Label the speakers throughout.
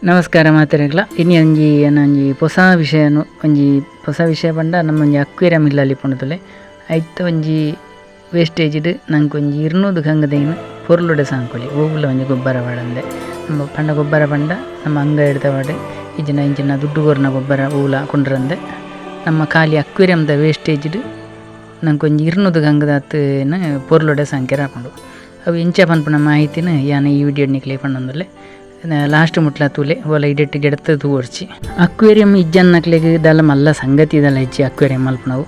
Speaker 1: ನಮಸ್ಕಾರ ಮಾತೆರೆಗ್ಲ ಇನ್ನು ಒಂಜಿ ಹೊಸ ವಿಷಯ ಪಂಡ ನಮ್ಮ ಒಂಜಿ ಅಕ್ವೇರಿಯಂ ಇಲ್ಲಲ್ಲಿ ಪುಂಡತಲೆ ಐತ ಒಂಜಿ ವೇಸ್ಟೇಜ್ಡ್ ನಂಗೆ ಒಂಜಿ 200 ಕಂಗದೈನ ಪೊರ್ಲುಡೆ ಸಾಂಕೊಲಿ ಓವುಲ ಒಂಜಿ ಗೊಬ್ಬರ ಪಾಡಂದೆ ನಮ್ಮ ಪಂಡ ಗೊಬ್ಬರ ಪಂಡ ನಮ್ಮ ಅಂಗ ಹಿಡ್ದವಾಡೆ ಇಂಚಿನ ದುಡ್ಡು ಕೊರ್ನ ಗೊಬ್ಬರ ಓವುಲ ಕೊಂಡ್ರಂದೆ ನಮ್ಮ ಖಾಲಿ ಅಕ್ವೇರಿಯಂದ ವೇಸ್ಟೇಜ್ಡ್ ನಂಗೆ ಒಂಜಿ 200 ಕಂಗದಾತನ ಪೊರ್ಲುಡೆ ಸಾಂಕ್ಯ ರಾಪುಂಡು ಅವು ಇಂಚ ಪನ್ಪುನ ಮಾಹಿತಿನ ಯಾನ ಈ ವಿಡಿಯೋ ನಿಕ್ಲೆ ಪಂಡಂದಲೆ ಲಾಸ್ಟ್ ಮುಟ್ಲ ತೂಲೆ ಒಲ ಇಡೆಟ್ಟು ಗೆಡತ ತೂರ್ಚಿ ಅಕ್ವೇರಿಯಂ ಇಜ್ಜನ್ನಕ್ಲೆಗ್ ದಲ ಮಲ್ಲ ಸಂಗತಿ ದಲ ಹೆಚ್ಚಿ ಅಕ್ವೇರಿಯಂ ಮಲ್ಪನವು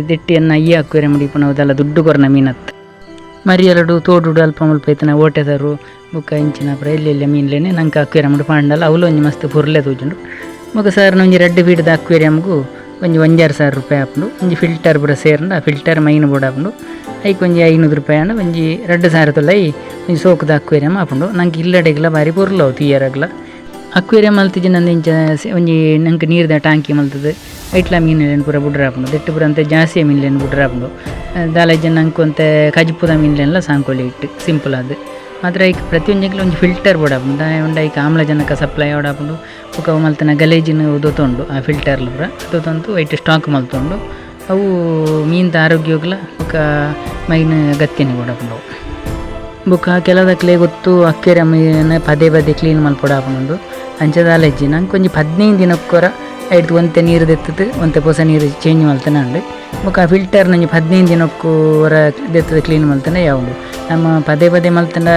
Speaker 1: ದೆಟ್ಟಿಯನ್ನ ಈ ಅಕ್ವೇರಿಯಂ ಹಿಡಿಪನವು ದಲ ದುಡ್ಡು ಕೊರ್ನ ಮೀನತ್ ಮರಿಯಲಡು ತೋಡುಡು ಅಲ್ಪ ಮಲ್ಪ ಐತನ ಓಟೆದರು ಬುಕ್ಕ ಇಂಚಿನ ಪುರ ಎಲ್ಲೆಲ್ಲ ಮೀನ್ಲೇನೆ ನಂಗೆ ಅಕ್ವೇರಿಯಂ ಪಾಂಡಲ್ಲ ಅವಳು ಒಂಜಿ ಮಸ್ತ್ ಪುರ್ಲೆ ತೂಜುಂಡು ಬೊಕ ಸರ್ ಒಂಜಿ ರೆಡ್ ಫೀಡ್ದ ಅಕ್ವೇರಿಯಂಗೂ ಒಂಜಿ 1,600 ರೂಪಾಯಿ ಆಪುಂಡು ಒಂಜಿ ಫಿಲ್ಟರ್ ಪೂರ ಸೇರ್ಂಡ ಆ ಫಿಲ್ಟರ್ ಮೈನ್ ಬೋರ್ಡ್ ಆಪುಂಡು ಐಕ್ ಒಂಜಿ 500 ರೂಪಾಯಿ ಅಂಡ ಒಂಜಿ 2,000 ತೊಲೈ ಒಂಜಿ ಸೋಕುದ ಅಕ್ವೇರಿಯಂ ಆಪುಂಡು ನಂಗೆ ಇಲ್ಲಡೆಗ್ಲ ಬಾರಿ ಪೊರ್ಲವು ತೀಯರಗ್ಲ ಅಕ್ವೇರಿಯಂ ಮಲ್ತಿಜಿ ನಂದು ಇಂಚ ಒಂಜಿ ನಂಗೆ ನೀರ್ದ ಟ್ಯಾಂಕಿ ಮಲ್ತದು ಐಟ್ಲ ಮೀನುಲೇನು ಪೂರ ಬುಡ್ರ ಆಪುಂಡು ದೆಟ್ಟು ಪೂರ ಅಂತೆ ಜಾಸ್ತಿ ಮೀನುಲೇನು ಬುಡ್ರ ಆಪುಂಡು ದಾಲಜ್ಜ ನಂಗೆ ಒಂತೆ ಕಜಿಪುದ ಮೀನುಲೆಲ್ಲ ಸಾಂಕೊಲಿ ಇಟ್ಟು ಸಿಂಪಲ್ ಅದು ಮಾತ್ರ ಈಗ ಪ್ರತಿಯೊಂದಿಗೆ ಒಂದು ಫಿಲ್ಟರ್ ಬೋರ್ಡ್ ಆಪುಂಡು ಉಂಡ ಈಗ ಆಮ್ಲಜನಕ ಸಪ್ಲೈ ಆಪುಂಡು ಬುಕ್ಕ ಮಲ್ತನ ಗಲೇಜಿನ ದೊತ್ತೊಂಡು ಆ ಫಿಲ್ಟರ್ಲು ಪೂರ ದೊತ್ತೊಂದು ವೈಟ್ ಸ್ಟಾಕ್ ಮಲ್ತೊಂಡು ಅವು ಮೀನ್ದ ಆರೋಗ್ಯಗ್ಲ ಬುಕ್ಕ ಮೈನ್ ಗತ್ಯನಿ ಕೊಡಪುಂಡು ಬುಕ್ಕ ಕೆಲವದಕ್ಲೆ ಗೊತ್ತು ಅಕ್ವೇರಿಯಂ ಪದೇ ಕ್ಲೀನ್ ಮಲ್ಪೊಡ ಆಪುಂಡು ಅಂಚದಾಲೆಜ್ಜಿ ನಂಗೆ ಒಂಜಿ 15 ದಿನಕ್ಕೊರ ಐಡ್ದು ಒಂತೆ ನೀರು ದೆತ್ತದು ಒಂತೆ ಹೊಸ ನೀರು ಚೇಂಜ್ ಮಲ್ತನ ಉಂಡು ಬುಕ್ಕ ಆ ಫಿಲ್ಟರ್ ನಂಜಿ 15 ದಿನಕ್ಕೋರ ದೆತ್ತದ ಕ್ಲೀನ್ ಮಲ್ತನ ಯಾವುದು ನಮ್ಮ ಪದೇ ಮಲ್ತನ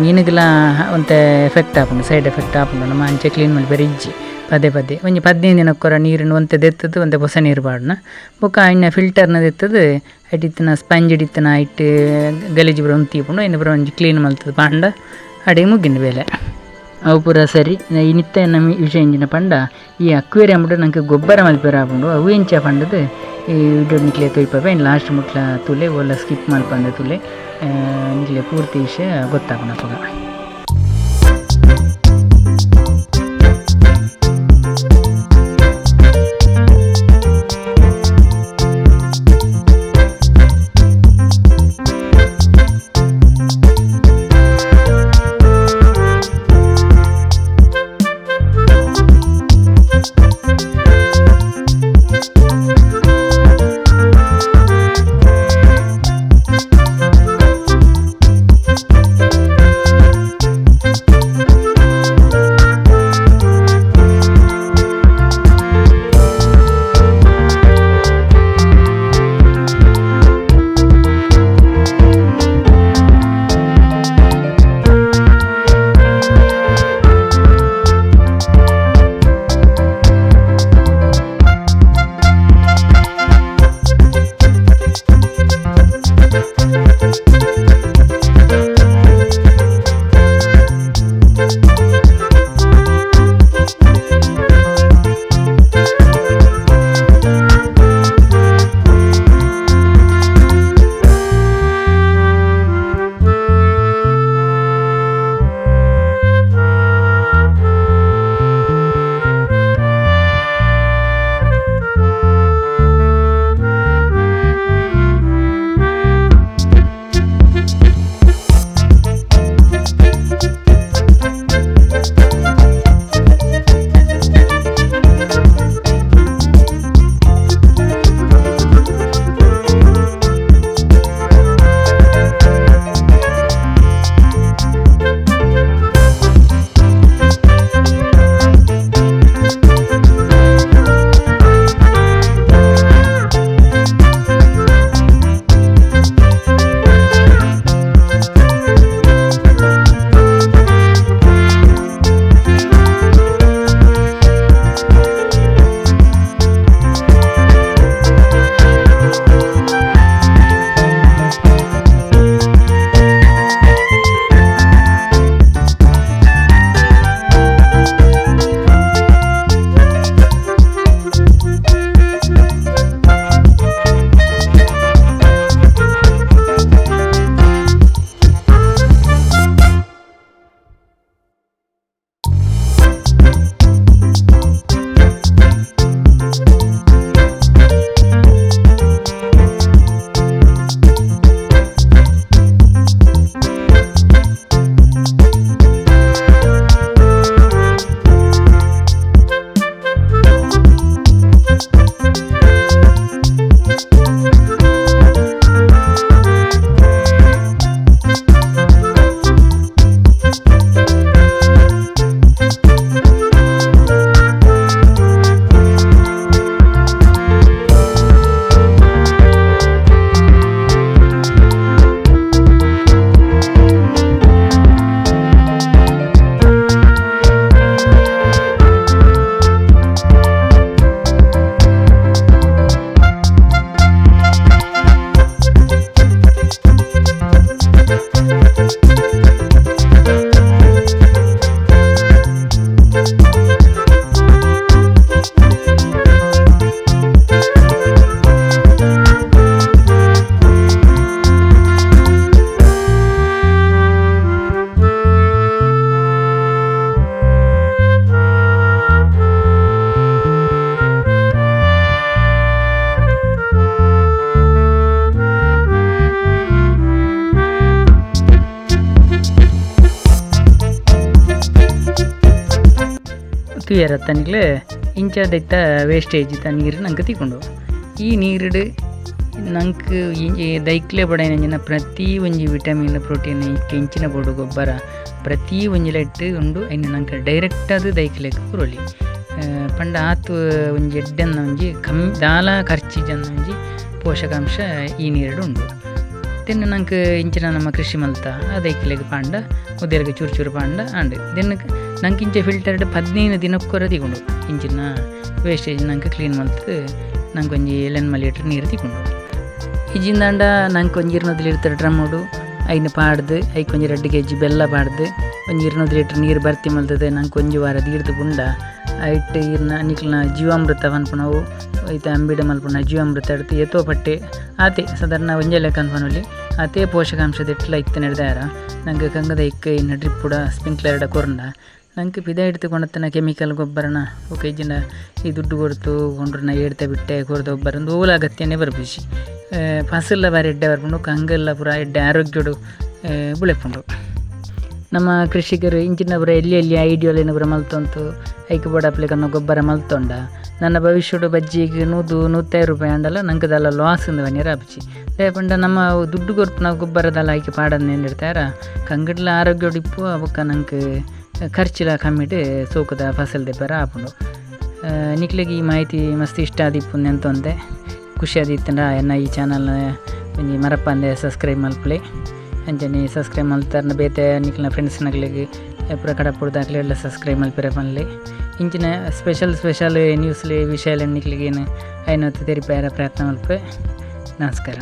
Speaker 1: ಮೀನುಗಳ ಒಂತೆ ಎಫೆಕ್ಟ್ ಆಪುಂಡು ಸೈಡ್ ಎಫೆಕ್ಟ್ ಆಪುಂಡು ನಮ್ಮ ಅಂಚೆ ಕ್ಲೀನ್ ಮಲ್ಪೆರೆ ಇಜ್ಜಿ ಪದೇ ಒಂಜಿ 15 ದಿನಕ್ಕೊರ ನೀರಿನ ಒಂತೆ ದೆತ್ತದು ಒಂತೆ ಹೊಸ ನೀರು ಪಾಡ್ನ ಬುಕ್ಕ ಇನ್ನು ಫಿಲ್ಟರ್ನ ದೆತ್ತದು ಐಟಿತ್ತಿನ ಸ್ಪಂಜ್ ಹಿಡಿತನ ಐಟ್ ಗಲೀಜು ಬರ ಒಂತೀಪುಂಡು ಇನ್ನು ಬರ ಒಂಜಿ ಕ್ಲೀನ್ ಮಲ್ತದ ಪಾಂಡ ಅಡಿಗೆ ಮುಗಿನ ಬೇಲೆ ಅವು ಪೂರ ಸರಿ ಇನ್ನಿತ್ತ ನಮ್ಮ ವಿಷಯ ಇಂಜಿನ ಪಂಡ ಈ ಅಕ್ವೇರಿಯಂ ಬಿಟ್ಟು ನಂಗೆ ಗೊಬ್ಬರ ಮಲ್ಪೆರ ಆಪುಂಡು ಅವು ಇಂಚ ಪಂಡದು ಈ ವಿಡಿಯೋ ನಿಕ್ಲೆ ತೊಯ್ಪವೆ ಇನ್ನು ಲಾಸ್ಟ್ ಮುಟ್ಲ ತುಲೆ ಒಲ್ಲ ಸ್ಕಿಪ್ ಮಲ್ಪಂದ ತುಲೆ ನಿಕ್ಲೆ ಪೂರ್ತಿ ವಿಷಯ ಗೊತ್ತಾಪುಂಡು ಅಕ್ವಿಯರ್ ತನಿಗ್ಲೆ ಇಂಚಾದೈತ ವೇಸ್ಟೇಜ್ ತ ನೀರು ನಂಗೆ ತಿಕೊಂಡು ಈ ನೀರುಡು ನಂಗೆ ಈ ದೈಕ್ಲೆ ಬಡೈನ ಪ್ರತಿ ಒಂಜಿ ವಿಟಮಿನ್ ಪ್ರೋಟೀನ್ ಕೆಂಚಿನ ಬೋಡು ಗೊಬ್ಬರ ಪ್ರತಿ ಒಂಜಿಲ ಇಟ್ಟು ಉಂಡು ಐನು ನಂಗೆ ಡೈರೆಕ್ಟ್ ಅದು ದೈಕ್ಲೆಗ್ ಪುರೋಲಿ ಪಂಡ ಆತು ಒಂಜಿ ಎಡ್ಡೆನ್ನ ಒಂಜಿ ಕಮ್ಮಿ ದಾಲ ಖರ್ಚಿಜನ್ನ ಒಂಜಿ ಪೋಷಕಾಂಶ ಈ ನೀರು ಉಂಡು ದೆನ್ನು ನಂಗೆ ಇಂಚಿನ ನಮ್ಮ ಕೃಷಿ ಮಲ್ತ ಅದೈಕ್ಲೆಗ್ ಪಾಂಡ ಉದೆರ್ಗೆ ಚೂರು ಚೂರು ಪಾಂಡ ಆಂಡ್ ದೆನ್ನು ನಂಗೆ ಇಂಚೆ ಫಿಲ್ಟರ್ಡ್ 15 ದಿನಕ್ಕೊರ ತಿಕೊಂಡು ಇಂಚಿನ ವೇಸ್ಟೇಜ್ ನಂಗೆ ಕ್ಲೀನ್ ಮಲ್ತು ನಂಗೆ ಒಂಜಿ 11 ಲೀಟ್ರ್ ನೀರು ತಿಕೊಂಡು ಇಜಿಂದಾಂಡ ನಂಗೆ ಒಂಜಿ 200 ಲೀಟ್ರ್ ಡ್ರಮ್ಮುಡು ಐನು ಪಾಡ್ದು ಐಕ್ ಒಂಜಿ 2 kg ಬೆಲ್ಲ ಪಾಡ್ದು ಒಂಜಿ 200 ಲೀಟ್ರ್ ನೀರು ಭರ್ತಿ ಮಲ್ತದೆ ನಂಗೆ ಒಂಜಿ ವಾರ ದೀರ್ದು ಪುಂಡ ಐಟ್ ಇರ್ನ ನಿಕ್ಲನ ಜೀವಾಮೃತ ಪನ್ಪುನವು ಐತ ಅಂಬಿಡ ಮಲ್ಪುನ ಜೀವಾಮೃತ എടുത്ത് ಎತ್ತೋ ಪಟ್ಟೆ ಆತೆ ಸಾಧಾರಣ ಒಂಜೆ ಲೆಕ್ಕ ಅನ್ಪನೊಲಿ ಆತೆ ಪೋಷಕಾಂಶದ ಇಟ್ಲ ಇತ್ತು ನಡೆದಾರ ನಂಗೆ ಕಂಗದ ಇಕ್ಕ ಇನ್ನು ಡ್ರಿಪ್ಪುಡ ಸ್ಪ್ರಿಂಕ್ಲರ್ಡ ಕೊರಂಡ ನಂಗೆ ಪಿದ ಹಿಡ್ತು ಕೊಣತ್ತನ ಕೆಮಿಕಲ್ ಗೊಬ್ಬರನ ಓಕೆ ಇಜ್ಜಿನ ಈ ದುಡ್ಡು ಕೊಡ್ತು ಕೊಂಡ್ರನ್ನ ಏಡ್ತಾ ಬಿಟ್ಟೆ ಕೊರ್ದ ಗೊಬ್ಬರ ಒಂದು ಓಲ ಅಗತ್ಯನೇ ಬರ್ಬಿಸಿ ಫಸಲ್ಲ ಬಾರಿ ಎಡ್ಡೆ ಬರ್ಪುಂಡು ಕಂಗೆಲ್ಲ ಪೂರ ಎಡ್ಡೆ ಆರೋಗ್ಯಡು ಬುಳೆಪುಂಡು ನಮ್ಮ ಕೃಷಿಕರು ಇಂಚಿನ ಪುರ ಎಲ್ಲಿ ಐಡಿಯೋಲೇನ ಪುರ ಮಲ್ತೊಂತು ಐಕ್ ಬೋಡಪ್ಲೆ ಕನ್ನ ಗೊಬ್ಬರ ಮಲ್ತೊಂಡ ನನ್ನ ಭವಿಷ್ಯಡು ಬಜ್ಜಿಗೆ 100-150 ರೂಪಾಯಿ ಅಂಡಲ್ಲ ನಂಗೆ ದಲ್ಲ ಲಾಸ್ ಇಂದ ಬನ್ನಿ ರಾಪಿಸಿ ಪಂಡ ನಮ್ಮ ದುಡ್ಡು ಕೊರ್ಪು ನಾವು ಗೊಬ್ಬರದಲ್ಲ ಆಯ್ಕೆ ಪಾಡನ್ನ ಏನಿರ್ತಾರ ಕಂಗಡ್ಲ ಆರೋಗ್ಯ ಡಿಪ್ಪು ಅವಕ್ಕ ನಂಗೆ ಖರ್ಚಿಲ ಕಮ್ಮಿಟ್ಟು ಸೋಕದ ಫಸಲ್ ದೆಬ್ಬರ ಆಪುಂಡು ನಿಕ್ಲಿಗೆ ಈ ಮಾಹಿತಿ ಮಸ್ತ್ ಇಷ್ಟ ಆದಿಪ್ಪು ಅಂತಂದೆ ಖುಷಿ ಆದಿತ್ತಂಡ ಎನ್ನ ಈ ಚಾನಲ್ನ ಒಂಜಿ ಮರಪ್ಪಂದೆ ಸಬ್ಸ್ಕ್ರೈಬ್ ಮಲ್ಪಲೆ ಅಂಚನೆ ಸಬ್ಸ್ಕ್ರೈಬ್ ಮಲ್ತಾರನ ಬೇತೆ ನಿಕ್ಲಿನ ಫ್ರೆಂಡ್ಸ್ನಗಳಿಗೆ ಪೂರ ಕಡಪುಡ್ದಾಗಲಿ ಎಲ್ಲ ಸಬ್ಸ್ಕ್ರೈಬ್ ಮಲ್ಪಿರ ಪನ್ಲೆ ಇಂಚಿನ ಸ್ಪೆಷಲ್ ನ್ಯೂಸ್ಲಿ ವಿಷಯ ನಿಕ್ಲಿಗೆ ಏನು ಐನತ್ತು ತೆರಿಪಾರ ಪ್ರಯತ್ನ ಮಲ್ಪೆ ನಮಸ್ಕಾರ.